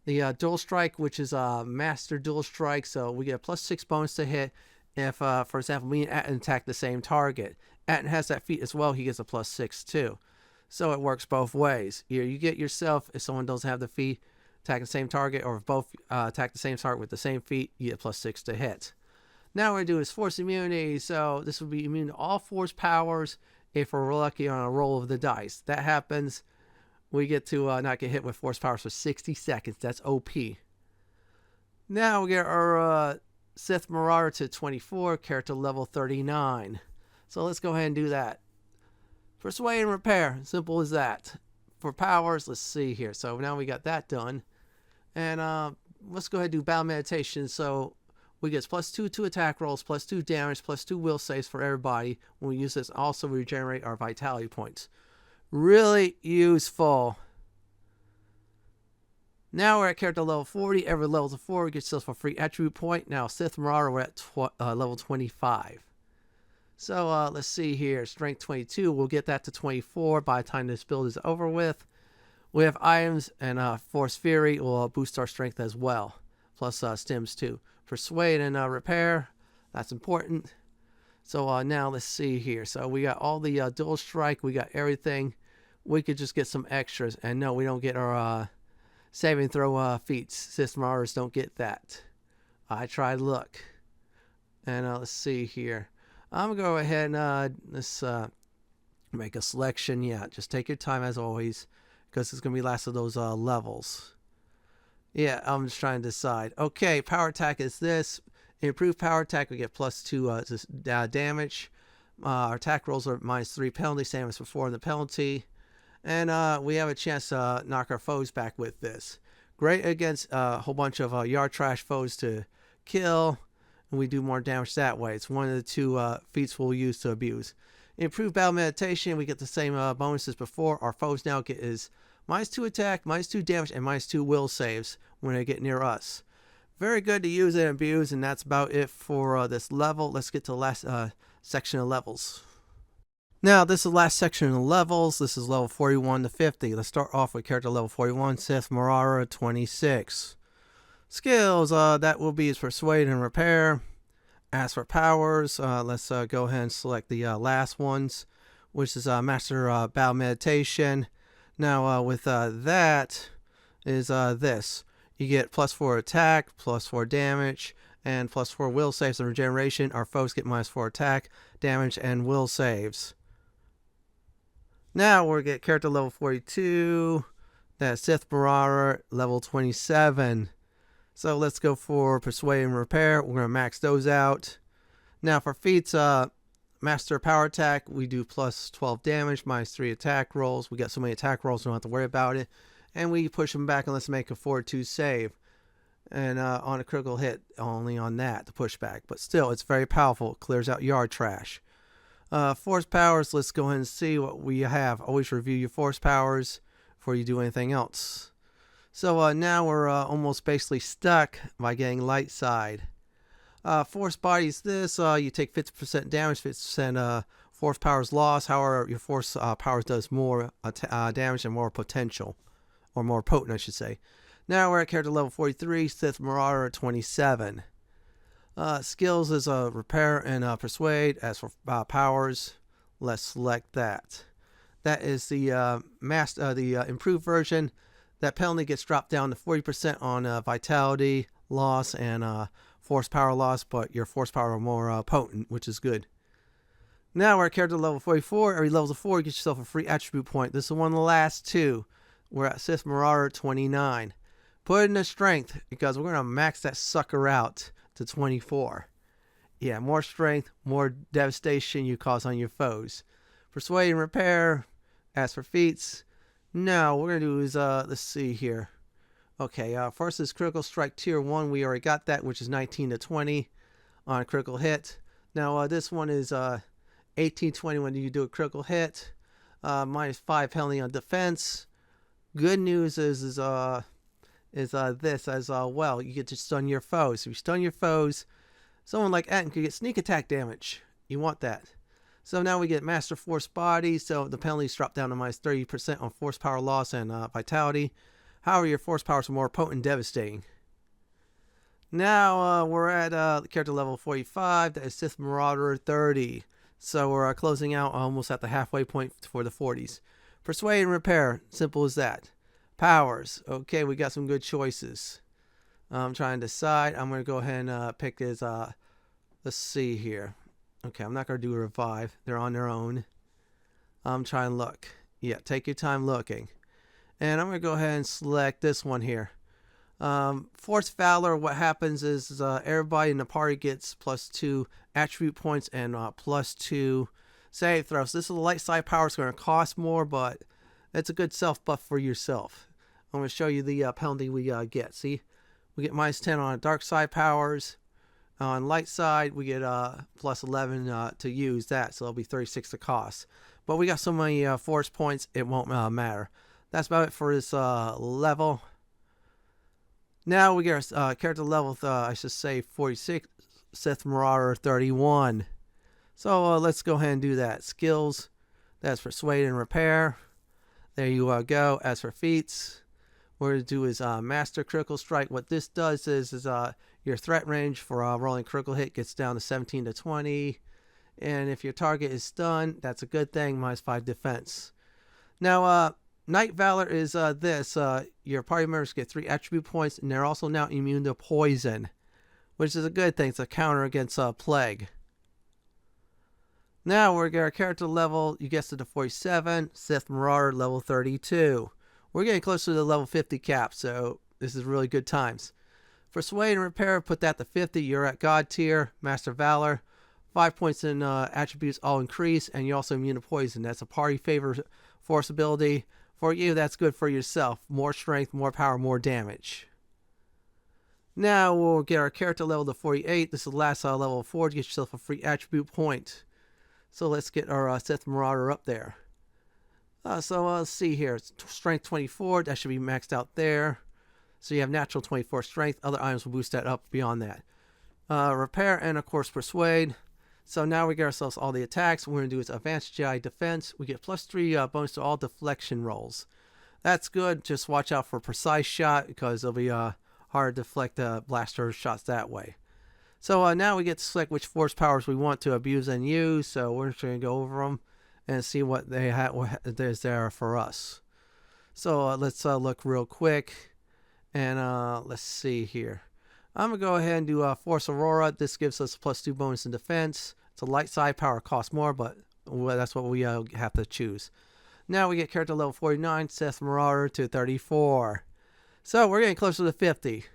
The Dual Strike, which is Master Dual Strike. So we get a +6 bonus to hit if, for example, me and Atten attack the same target. Atten has that feat as well. He gets a +6 too. So it works both ways. Either you get yourself, if someone doesn't have the feat, attack the same target, or if both attack the same target with the same feat, you get +6 to hit. Now what we do is force immunity. So this will be immune to all force powers if we're lucky on a roll of the dice. That happens, we get to not get hit with force powers for 60 seconds. That's OP. Now we get our Sith Marauder to 24, character level 39. So let's go ahead and do that. Persuade and Repair. Simple as that. For powers, let's see here. So now we got that done. And let's go ahead and do Battle Meditation. So we get +2 to attack rolls, +2 damage, +2 will saves for everybody. When we use this, also we regenerate our vitality points. Really useful. Now we're at character level 40. Every level of 4 we get yourself a free attribute point. Now Sith Marauder, we're at level 25. So let's see here. Strength 22. We'll get that to 24 by the time this build is over with. We have items, and Force Fury will boost our strength as well. Plus stims too. Persuade and Repair. That's important. So now let's see here. So we got all the dual strike. We got everything. We could just get some extras. And no, we don't get our saving throw feats. Sith Marauders don't get that. I tried luck. And let's see here. I'm going to go ahead and let's make a selection. Yeah, just take your time as always, because it's going to be last of those levels. Yeah, I'm just trying to decide. Okay, power attack is this. Improved power attack, we get +2 damage. Our attack rolls are -3 penalty, same as before in the penalty. And we have a chance to knock our foes back with this. Great against a whole bunch of yard trash foes to kill. And we do more damage that way. It's one of the 2 feats we'll use to abuse. Improved battle meditation, we get the same bonuses before. Our foes now get is -2 attack, -2 damage, and -2 will saves when they get near us. Very good to use and abuse, and that's about it for this level. Let's get to the last section of levels. Now, this is the last section of levels. This is level 41 to 50. Let's start off with character level 41, Sith Marauder 26. Skills, that will be Persuade and Repair. As for powers, let's go ahead and select the last ones, which is Master Battle Meditation. Now, with that is this. You get +4 attack, +4 damage, and +4 will saves and regeneration. Our foes get -4 attack, damage, and will saves. Now we'll get character level 42. That's Sith Marauder, level 27. So let's go for Persuade and Repair. We're going to max those out. Now for feats, Master Power Attack, we do +12 damage, -3 attack rolls. We got so many attack rolls, we don't have to worry about it. And we push them back and let's make a 4-2 save. And on a critical hit, only on that, the pushback. But still, it's very powerful. It clears out yard trash. Force powers, let's go ahead and see what we have. Always review your force powers before you do anything else. So now we're almost basically stuck by getting light side. Force bodies, this, you take 50% damage, 50% force powers loss. However, your force powers does more damage and more potential. Or more potent, I should say. Now we're at character level 43, Sith Marauder 27. Skills is Repair and Persuade. As for powers, let's select that. That is the improved version. That penalty gets dropped down to 40% on vitality loss and force power loss, but your force power are more potent, which is good. Now we're at character level 44. Every level of 4, you get yourself a free attribute point. This is one of the last two. We're at Sith Marauder 29. Put it in the strength because we're going to max that sucker out to 24. Yeah, more strength, more devastation you cause on your foes. Persuade and Repair. As for feats, now what we're going to do is, let's see here. Okay, first is Critical Strike Tier 1. We already got that, which is 19 to 20 on a critical hit. Now, this one is 18-20 when you do a critical hit. -5 penalty on defense. Good news is this as well. You get to stun your foes. If you stun your foes, someone like Atten could get sneak attack damage. You want that. So now we get Master Force Body. So the penalties drop down to -30% on force power loss and vitality. However, your force powers are more potent and devastating. Now we're at character level 45. That is Sith Marauder 30. So we're closing out almost at the halfway point for the 40s. Persuade and Repair. Simple as that. Powers. Okay, we got some good choices. I'm trying to decide. I'm going to go ahead and pick his, let's see here. Okay, I'm not going to do a revive. They're on their own. I'm trying to look. Yeah, take your time looking. And I'm going to go ahead and select this one here. Force Valor, what happens is everybody in the party gets +2 attribute points and +2 save throws. This is a light side power. It's going to cost more, but it's a good self buff for yourself. I'm going to show you the penalty we get. See, we get -10 on dark side powers. On light side, we get +11 to use that, so it'll be 36 to cost. But we got so many force points, it won't matter. That's about it for this level. Now we get our character level, I should say 46, Sith Marauder 31. So let's go ahead and do that. Skills, that's Persuade and Repair. There you go. As for feats, what we're going to do is Master Critical Strike. What this does is your threat range for rolling critical hit gets down to 17 to 20. And if your target is stunned, that's a good thing, -5 defense. Now, Night Valor is this. Your party members get 3 attribute points, and they're also now immune to poison, which is a good thing. It's a counter against plague. Now we're getting our character level. You guessed it to 47. Sith Marauder level 32. We're getting closer to the level 50 cap, so this is really good times. Persuade and Repair, put that to 50. You're at God tier. Master Valor. 5 points in attributes all increase, and you're also immune to poison. That's a party favor force ability. For you, that's good for yourself. More strength, more power, more damage. Now we'll get our character level to 48. This is the last level 4 to get yourself a free attribute point. So let's get our Sith Marauder up there. So let's see here. It's strength 24. That should be maxed out there. So you have natural 24 strength. Other items will boost that up beyond that. Repair and, of course, Persuade. So now we get ourselves all the attacks. What we're going to do is Advanced Jedi Defense. We get +3 bonus to all deflection rolls. That's good. Just watch out for Precise Shot because it'll be hard to deflect blaster shots that way. So now we get to select which force powers we want to abuse and use. So we're just going to go over them and see what they what is there for us. So let's look real quick, and let's see here. I'm going to go ahead and do Force Aurora. This gives us a +2 bonus in defense. It's a light side power, costs more, but that's what we have to choose. Now we get character level 49, Sith Marauder to 34. So we're getting closer to 50.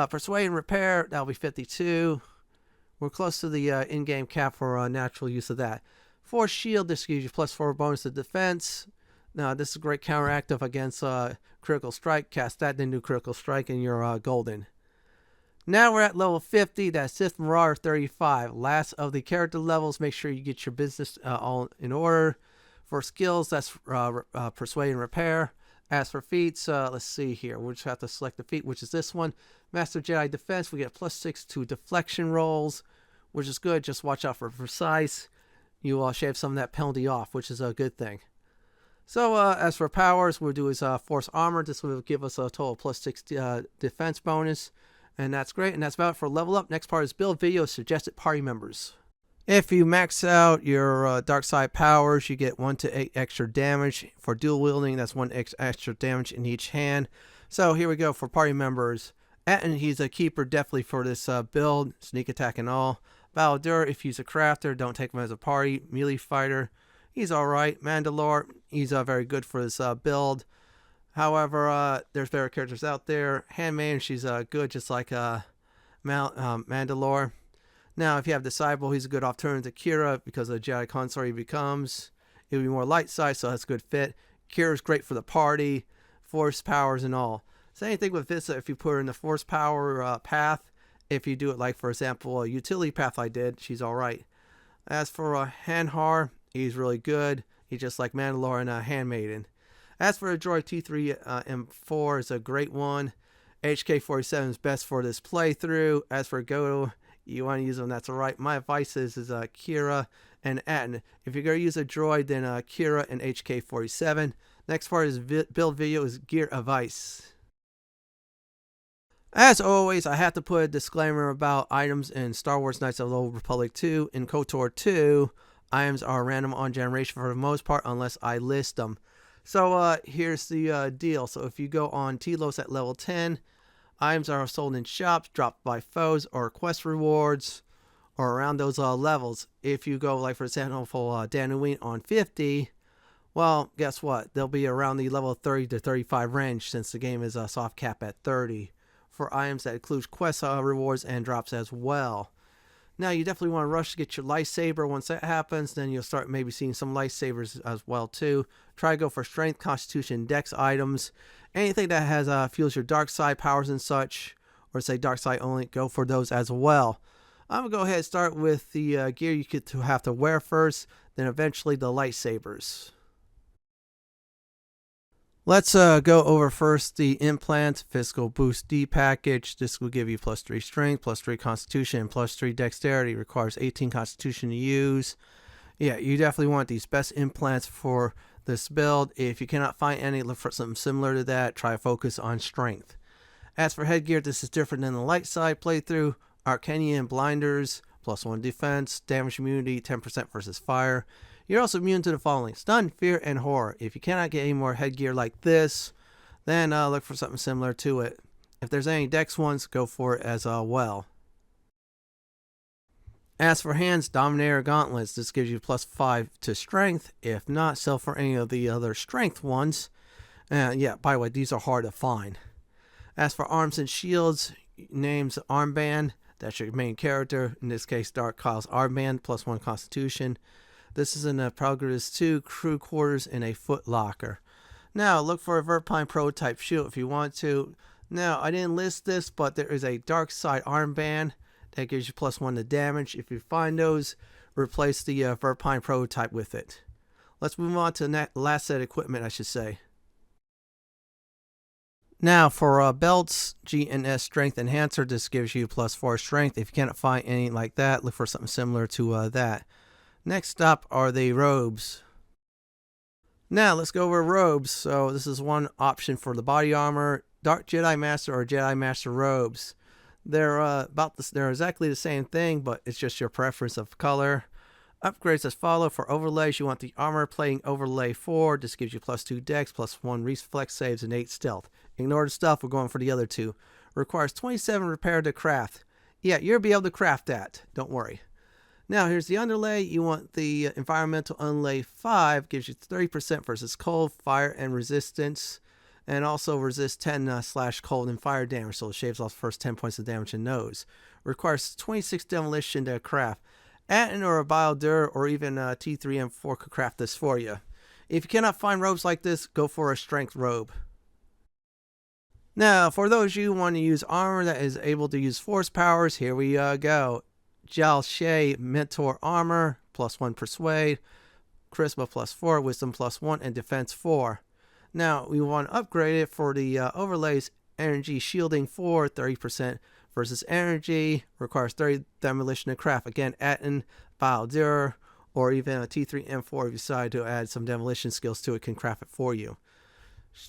Persuade and Repair, that'll be 52. We're close to the in-game cap for natural use of that. Force Shield, this gives you +4 bonus to defense. Now this is a great counteractive against Critical Strike. Cast that, then do Critical Strike, and you're golden. Now we're at level 50, that's Sith Marauder 35. Last of the character levels, make sure you get your business all in order. For skills, that's Persuade and Repair. As for feats, let's see here. We'll just have to select the feat, which is this one. Master Jedi Defense, we get +6 to deflection rolls, which is good. Just watch out for precise. You will shave some of that penalty off, which is a good thing. So as for powers, we'll do is Force Armor. This will give us a total +6 defense bonus. And that's great. And that's about it for level up. Next part is build video suggested party members. If you max out your dark side powers, you get 1 to 8 extra damage. For dual wielding, that's 1 extra damage in each hand. So here we go for party members. Atten, he's a keeper definitely for this build, sneak attack and all. Balladur, if he's a crafter, don't take him as a party. Melee fighter, he's alright. Mandalore, he's very good for this build. However, there's better characters out there. Handmaiden, she's good just like Mandalore. Now, if you have Disciple, he's a good alternative to Kira because of the Jedi consort he becomes. He'll be more light side, so that's a good fit. Kira's great for the party, force powers and all. Same thing with Visa if you put her in the force power path. If you do it like, for example, a utility path I did, she's alright. As for Hanhar, he's really good. He's just like Mandalore and Handmaiden. As for the droid, T3M4 is a great one. HK47 is best for this playthrough. As for KotOR, you want to use them, that's alright. My advice is Kira and Atten. If you're going to use a droid, then Kira and HK47. Next part is build video is gear advice. As always, I have to put a disclaimer about items in Star Wars Knights of the Old Republic 2. In KotOR 2, items are random on generation for the most part unless I list them. So here's the deal. So if you go on Telos at level 10, items are sold in shops, dropped by foes, or quest rewards, or around those levels. If you go, like for example, Dantooine on 50, well, guess what? They'll be around the level 30 to 35 range since the game is a soft cap at 30. For items that include quest rewards and drops as well. Now, you definitely want to rush to get your lightsaber. Once that happens, then you'll start maybe seeing some lightsabers as well, too. Try to go for strength, constitution, dex items. Anything that has fuels your dark side powers and such, or say dark side only, go for those as well. I'm going to go ahead and start with the gear you get to have to wear first, then eventually the lightsabers. Let's go over first the implant physical boost D package. This will give you +3 strength, +3 constitution, and +3 dexterity. Requires 18 constitution to use. Yeah, you definitely want these best implants for this build. If you cannot find any, look for something similar to that. Try to focus on strength. As for headgear, this is different than the light side playthrough. Arcanian blinders, +1 defense, damage immunity, 10% versus fire. You're also immune to the following: stun, fear, and horror. If you cannot get any more headgear like this, then look for something similar to it. If there's any dex ones, go for it as well. As for hands, Dominator gauntlets. This gives you +5 to strength. If not, sell for any of the other strength ones. Yeah, by the way, these are hard to find. As for arms and shields, names armband. That's your main character. In this case, Dark Kyle's armband, +1 constitution. This is in a Progress 2, crew quarters, and a foot locker. Now, look for a Verpine prototype shield if you want to. Now, I didn't list this, but there is a dark side armband that gives you +1 to damage. If you find those, replace the Verpine prototype with it. Let's move on to the last set of equipment, I should say. Now, for belts, G and S Strength Enhancer, this gives you +4 strength. If you cannot find any like that, look for something similar to that. Next up are the robes. Now let's go over robes. So this is one option for the body armor. Dark Jedi Master or Jedi Master robes. They're they're exactly the same thing, but it's just your preference of color. Upgrades as follow. For overlays, you want the armor plating overlay 4. This gives you +2 dex, +1 reflex saves, and 8 stealth. Ignore the stealth, we're going for the other two. Requires 27 repair to craft. Yeah, you'll be able to craft that. Don't worry. Now, here's the underlay. You want the environmental underlay 5. Gives you 30% versus cold, fire, and resistance. And also resist 10 slash cold and fire damage, so it shaves off the first 10 points of damage in those. Requires 26 demolition to craft. Atten or a Baldur or even T3M4 could craft this for you. If you cannot find robes like this, go for a strength robe. Now, for those of you who want to use armor that is able to use force powers, here we go. Jal Shay Mentor Armor, +1 Persuade, Charisma +4, Wisdom +1, and Defense 4. Now, we want to upgrade it for the overlays. Energy Shielding 4, 30% versus energy, requires 30 demolition to craft. Again, Atten, Baldur, or even a T3M4 if you decide to add some demolition skills to it, can craft it for you.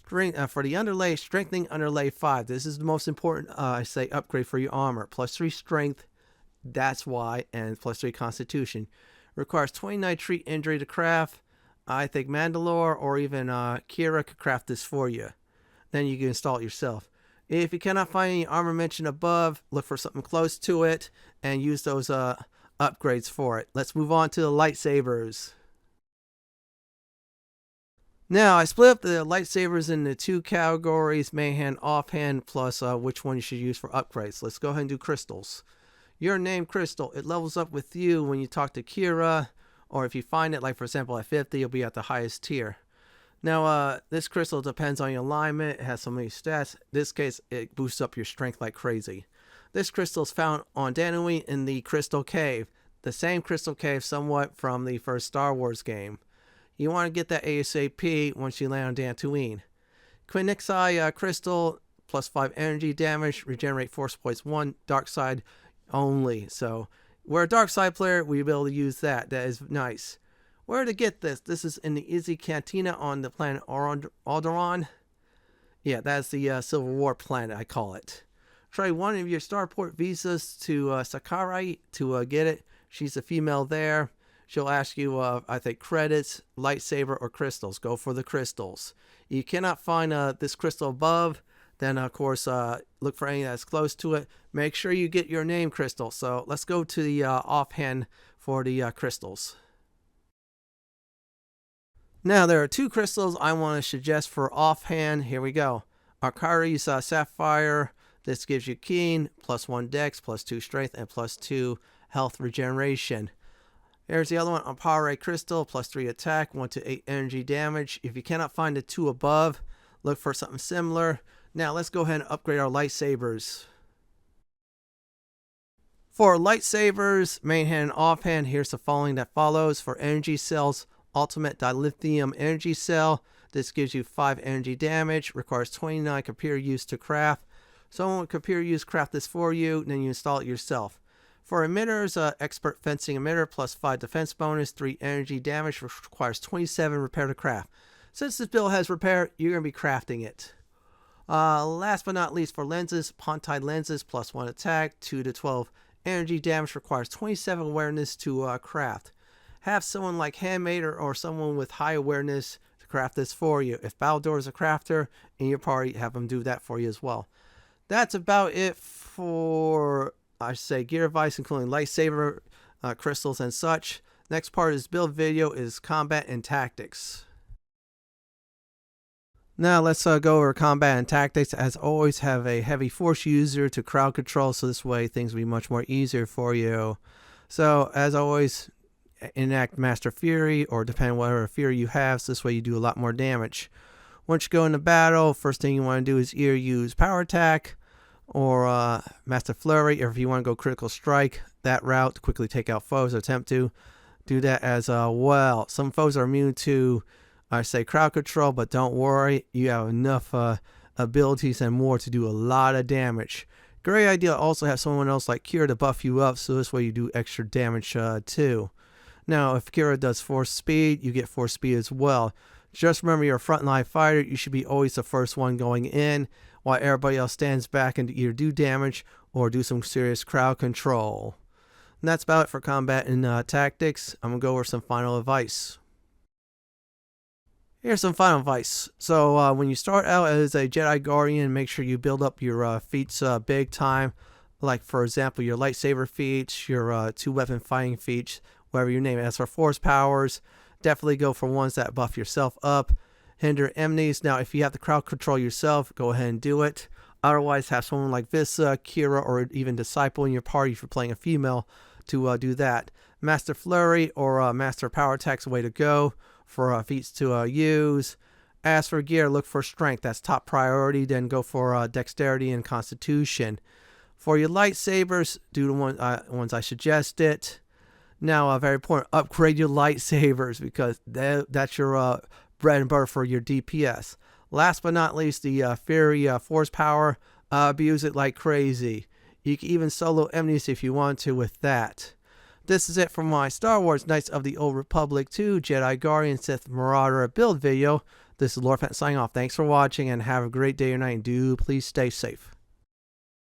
For the underlay, Strengthening Underlay 5. This is the most important, I say, upgrade for your armor. +3 strength, that's why, and +3 constitution. Requires 29 treat injury to craft. I think Mandalore or even Kira could craft this for you. Then you can install it yourself. If you cannot find any armor mentioned above, look for something close to it and use those upgrades for it. Let's move on to the lightsabers. Now, I split up the lightsabers into 2 categories, main hand, offhand, plus which one you should use for upgrades. Let's go ahead and do crystals. Your name crystal, it levels up with you when you talk to Kira, or if you find it, like for example at 50, you'll be at the highest tier. Now, this crystal depends on your alignment. It has so many stats. In this case, it boosts up your strength like crazy. This crystal is found on Dantooine in the Crystal Cave. The same Crystal Cave somewhat from the first Star Wars game. You want to get that ASAP once you land on Dantooine. Quinixi crystal, +5 energy damage, regenerate force points 1, dark side only. So, we're a dark side player, we'll be able to use that. That is nice. Where to get this? This is in the Izzy Cantina on the planet Alderaan. Yeah, that's the Civil War planet, I call it. Try one of your starport visas to Sakurai to get it. She's a female there. She'll ask you, I think, credits, lightsaber, or crystals. Go for the crystals. You cannot find this crystal above, then, of course, look for any that's close to it. Make sure you get your name crystal. So let's go to the offhand for the crystals. Now, there are 2 crystals I want to suggest for offhand. Here we go. Arcari's Sapphire. This gives you keen, +1 dex, +2 strength, and +2 health regeneration. Here's the other one, Ampare Crystal, +3 attack, 1 to 8 energy damage. If you cannot find the 2 above, look for something similar. Now, let's go ahead and upgrade our lightsabers. For lightsabers, main hand and offhand, here's the following that follows. For energy cells, Ultimate Dilithium Energy Cell. This gives you 5 energy damage, requires 29 computer use to craft. Someone with computer use craft this for you, then you install it yourself. For emitters, Expert Fencing Emitter, +5 defense bonus, 3 energy damage, requires 27 repair to craft. Since this build has repair, you're going to be crafting it. Last but not least, for lenses, Pontide Lenses, +1 attack, 2 to 12 energy damage, requires 27 awareness to craft. Have someone like Handmaid or someone with high awareness to craft this for you. If Baldur is a crafter in your party, have them do that for you as well. That's about it for, I say, gear advice, including lightsaber, crystals, and such. Next part of this build video is combat and tactics. Now let's go over combat and tactics. As always, have a heavy force user to crowd control, so this way things will be much more easier for you. So as always, enact Master Fury, or depending on whatever Fury you have, so this way you do a lot more damage. Once you go into battle, first thing you want to do is either use Power Attack or Master Flurry, or if you want to go Critical Strike, that route to quickly take out foes, or attempt to do that as well. Some foes are immune to, I say, crowd control, but don't worry, you have enough abilities and more to do a lot of damage. Great idea to also have someone else like Kira to buff you up, so this way you do extra damage too. Now, if Kira does force speed, you get force speed as well. Just remember, you're a frontline fighter. You should be always the first one going in. while everybody else stands back and either do damage or do some serious crowd control. And that's about it for combat and tactics. I'm going to go over some final advice. Here's some final advice. So when you start out as a Jedi Guardian, make sure you build up your feats big time. Like, for example, your lightsaber feats, your two-weapon fighting feats, whatever you name it. As for force powers, definitely go for ones that buff yourself up. Hinder enemies. Now, if you have the crowd control yourself, go ahead and do it. Otherwise, have someone like Visa, Kira, or even Disciple in your party if you're playing a female to do that. Master Flurry or Master Power Attack's the way to go for feats to use. As for gear, look for strength. That's top priority. Then go for dexterity and constitution. For your lightsabers, do the ones I suggested. Now, very important, upgrade your lightsabers because that's your bread and butter for your DPS. Last but not least, the Fury Force Power. Abuse it like crazy. You can even solo enemies if you want to with that. This is it for my Star Wars Knights of the Old Republic 2 Jedi Guardian Sith Marauder build video. This is Lord Fenton signing off. Thanks for watching and have a great day or night. And do please stay safe.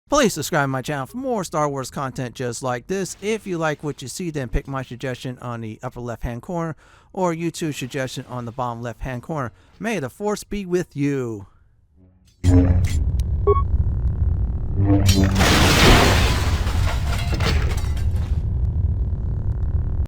Please subscribe to my channel for more Star Wars content just like this. If you like what you see, then pick my suggestion on the upper left hand corner or YouTube's suggestion on the bottom left hand corner. May the Force be with you.